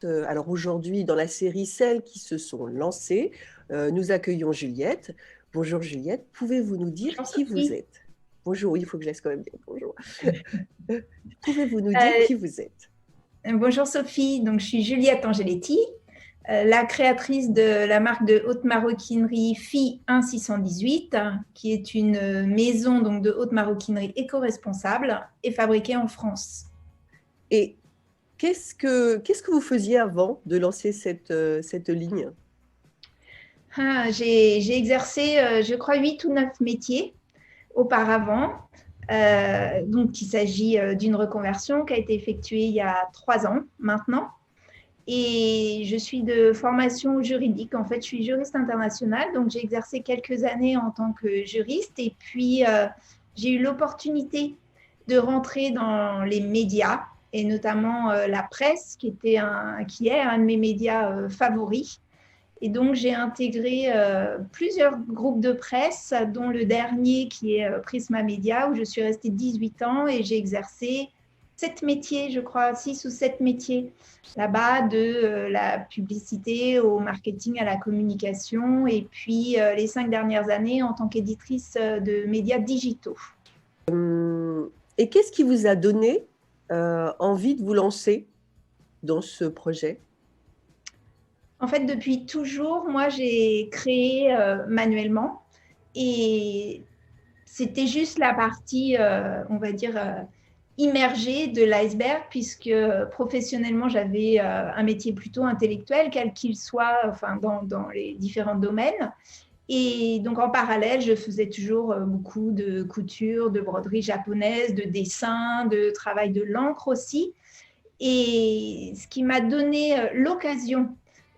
Alors aujourd'hui, dans la série Celles qui se sont lancées, nous accueillons Juliette. Bonjour Juliette, pouvez-vous nous dire Bonjour qui vous Sophie. êtes? Bonjour, oui, il faut que je laisse quand même dire bonjour. Pouvez-vous nous dire Euh, qui vous êtes? Bonjour Sophie, donc je suis Juliette Angeletti, la créatrice de la marque de haute maroquinerie FI 1618, qui est une maison donc de haute maroquinerie éco-responsable et fabriquée en France. Et qu'est-ce que vous faisiez avant de lancer cette ligne? J'ai exercé, je crois, 8 ou 9 métiers auparavant. Donc, il s'agit d'une reconversion qui a été effectuée il y a 3 ans maintenant. Et je suis de formation juridique. En fait, je suis juriste internationale, donc j'ai exercé quelques années en tant que juriste. Et puis, j'ai eu l'opportunité de rentrer dans les médias, et notamment la presse, qui est un de mes médias favoris. Et donc, j'ai intégré plusieurs groupes de presse, dont le dernier qui est Prisma Media, où je suis restée 18 ans et j'ai exercé 7 métiers, je crois, 6 ou 7 métiers là-bas, de la publicité au marketing, à la communication, et puis les 5 dernières années en tant qu'éditrice de médias digitaux. Et qu'est-ce qui vous a donné envie de vous lancer dans ce projet? En fait, depuis toujours, moi, j'ai créé manuellement et c'était juste la partie, on va dire, immergée de l'iceberg, puisque professionnellement, j'avais un métier plutôt intellectuel, quel qu'il soit, enfin, dans les différents domaines. Et donc, en parallèle, je faisais toujours beaucoup de couture, de broderie japonaise, de dessin, de travail de l'encre aussi. Et ce qui m'a donné l'occasion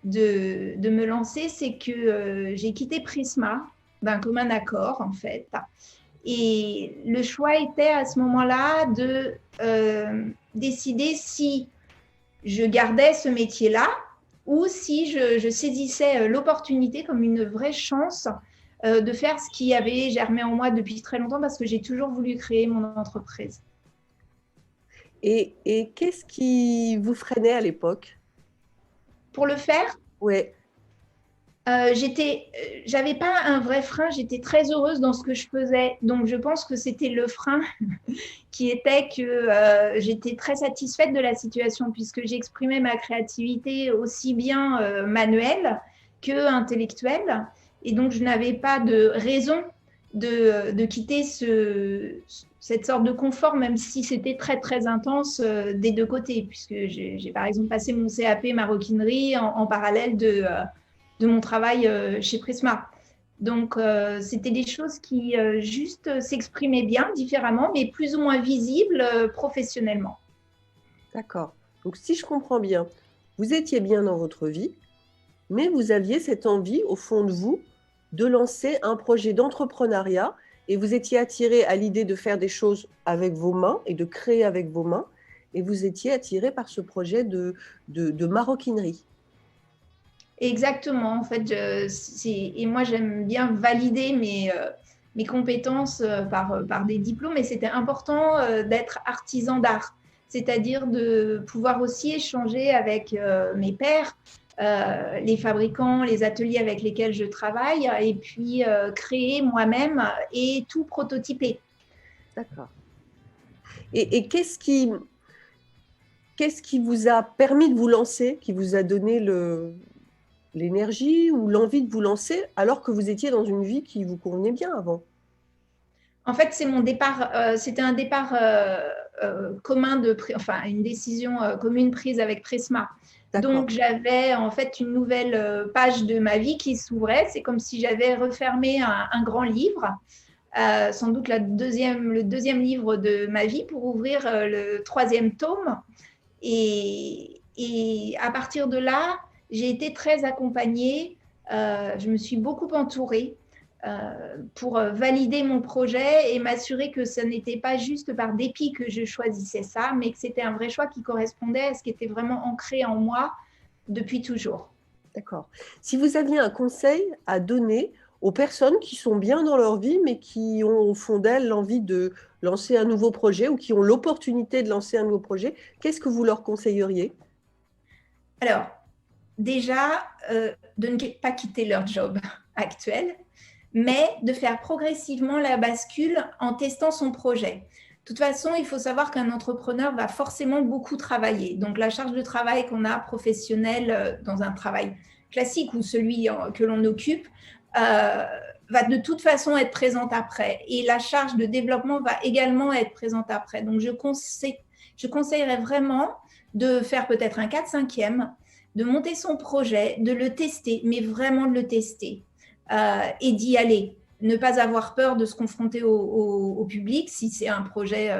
de me lancer, c'est que j'ai quitté Prisma d'un commun accord, en fait. Et le choix était à ce moment-là de décider si je gardais ce métier-là ou si je saisissais l'opportunité comme une vraie chance de faire ce qui avait germé en moi depuis très longtemps, parce que j'ai toujours voulu créer mon entreprise. Et qu'est-ce qui vous freinait à l'époque? Pour le faire, Ouais, j'avais pas un vrai frein, j'étais très heureuse dans ce que je faisais. Donc, je pense que c'était le frein qui était que j'étais très satisfaite de la situation, puisque j'exprimais ma créativité aussi bien manuelle que intellectuelle. Et donc, je n'avais pas de raison de quitter cette sorte de confort, même si c'était très, très intense des deux côtés, puisque j'ai par exemple passé mon CAP maroquinerie en parallèle de mon travail chez Prisma. Donc, c'était des choses qui juste s'exprimaient bien, différemment, mais plus ou moins visibles professionnellement. d'accord. Donc si je comprends bien, vous étiez bien dans votre vie, mais vous aviez cette envie au fond de vous de lancer un projet d'entrepreneuriat et vous étiez attiré à l'idée de faire des choses avec vos mains et de créer avec vos mains et vous étiez attiré par ce projet de maroquinerie. Exactement, en fait, et moi j'aime bien valider mes compétences par des diplômes, et c'était important d'être artisan d'art, c'est-à-dire de pouvoir aussi échanger avec mes pairs, les fabricants, les ateliers avec lesquels je travaille, et puis créer moi-même et tout prototyper. D'accord. Et qu'est-ce qui vous a permis de vous lancer, qui vous a donné l'énergie ou l'envie de vous lancer alors que vous étiez dans une vie qui vous convenait bien avant? En fait, c'est mon départ. C'était un départ commun enfin une décision commune prise avec Prisma. D'accord. Donc j'avais en fait une nouvelle page de ma vie qui s'ouvrait. C'est comme si j'avais refermé un grand livre, sans doute le deuxième livre de ma vie, pour ouvrir le troisième tome. Et à partir de là, j'ai été très accompagnée. Je me suis beaucoup entourée pour valider mon projet et m'assurer que ce n'était pas juste par dépit que je choisissais ça, mais que c'était un vrai choix qui correspondait à ce qui était vraiment ancré en moi depuis toujours. D'accord. Si vous aviez un conseil à donner aux personnes qui sont bien dans leur vie, mais qui ont au fond d'elles l'envie de lancer un nouveau projet ou qui ont l'opportunité de lancer un nouveau projet, qu'est-ce que vous leur conseilleriez? Alors, déjà, de ne pas quitter leur job actuel, mais de faire progressivement la bascule en testant son projet. De toute façon, il faut savoir qu'un entrepreneur va forcément beaucoup travailler. Donc, la charge de travail qu'on a professionnelle dans un travail classique ou celui que l'on occupe va de toute façon être présente après. Et la charge de développement va également être présente après. Donc, je conseillerais vraiment de faire peut-être un 4/5e, de monter son projet, de le tester, mais vraiment de le tester et d'y aller. Ne pas avoir peur de se confronter au public, si c'est un projet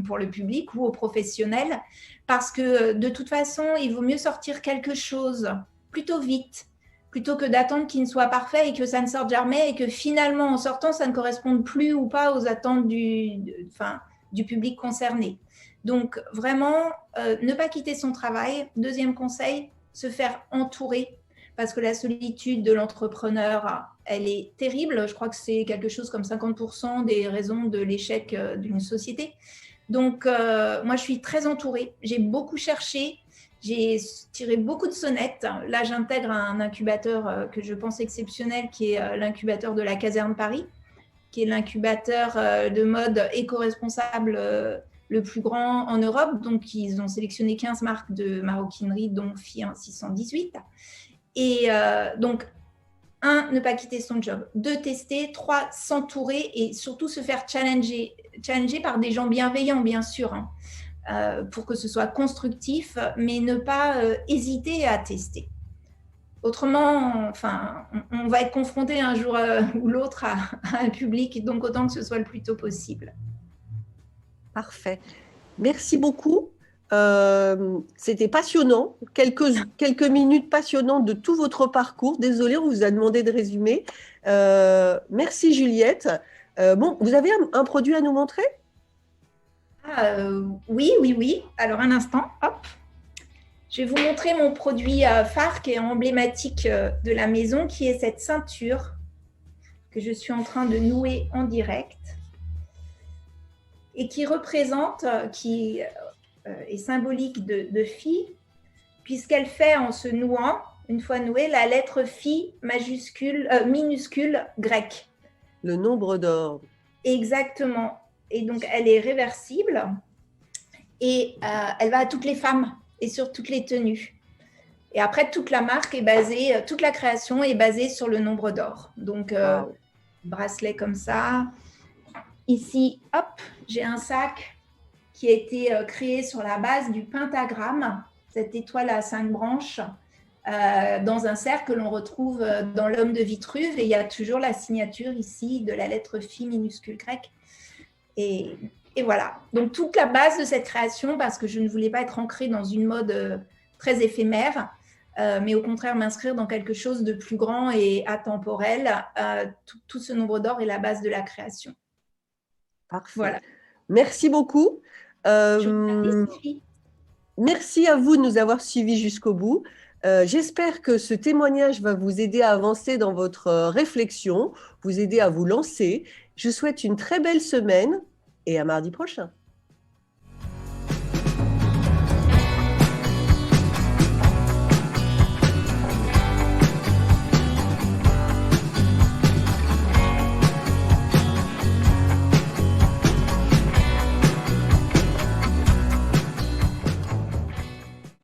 pour le public ou aux professionnels, parce que de toute façon, il vaut mieux sortir quelque chose plutôt vite, plutôt que d'attendre qu'il ne soit parfait et que ça ne sorte jamais et que finalement, en sortant, ça ne corresponde plus ou pas aux attentes du public concerné. Donc, vraiment, ne pas quitter son travail. Deuxième conseil, se faire entourer, parce que la solitude de l'entrepreneur, elle est terrible. Je crois que c'est quelque chose comme 50% des raisons de l'échec d'une société. Donc, moi, je suis très entourée. J'ai beaucoup cherché. J'ai tiré beaucoup de sonnettes. Là, j'intègre un incubateur que je pense exceptionnel, qui est l'incubateur de la Caserne Paris, qui est l'incubateur de mode éco-responsable le plus grand en Europe. Donc, ils ont sélectionné 15 marques de maroquinerie, dont FI 618. Et donc, 1, ne pas quitter son job. 2, tester. 3, s'entourer et surtout se faire challenger par des gens bienveillants, bien sûr, pour que ce soit constructif, mais ne pas hésiter à tester. Autrement, enfin, on va être confronté un jour ou l'autre à un public, donc autant que ce soit le plus tôt possible. Parfait. Merci beaucoup. C'était passionnant. Quelques minutes passionnantes de tout votre parcours. Désolée, on vous a demandé de résumer. Merci Juliette. Bon, vous avez un produit à nous montrer? Oui. Alors, un instant, hop. Je vais vous montrer mon produit phare qui est emblématique de la maison, qui est cette ceinture que je suis en train de nouer en direct et qui représente, qui est symbolique de phi, puisqu'elle fait en se nouant, une fois nouée, la lettre phi minuscule grecque. Le nombre d'or. Exactement. Et donc, elle est réversible et elle va à toutes les femmes et sur toutes les tenues. Et après, toute la marque est basée, toute la création est basée sur le nombre d'or. Donc, Wow. bracelet comme ça. Ici, hop, j'ai un sac qui a été créé sur la base du pentagramme, cette étoile à 5 branches, dans un cercle que l'on retrouve dans l'homme de Vitruve. Et il y a toujours la signature ici de la lettre phi minuscule grecque. Et voilà. Donc, toute la base de cette création, parce que je ne voulais pas être ancrée dans une mode très éphémère, mais au contraire m'inscrire dans quelque chose de plus grand et atemporel. Tout ce nombre d'or est la base de la création. Parfait. Voilà. Merci beaucoup. Merci à vous de nous avoir suivis jusqu'au bout. J'espère que ce témoignage va vous aider à avancer dans votre réflexion, vous aider à vous lancer. Je souhaite une très belle semaine et à mardi prochain.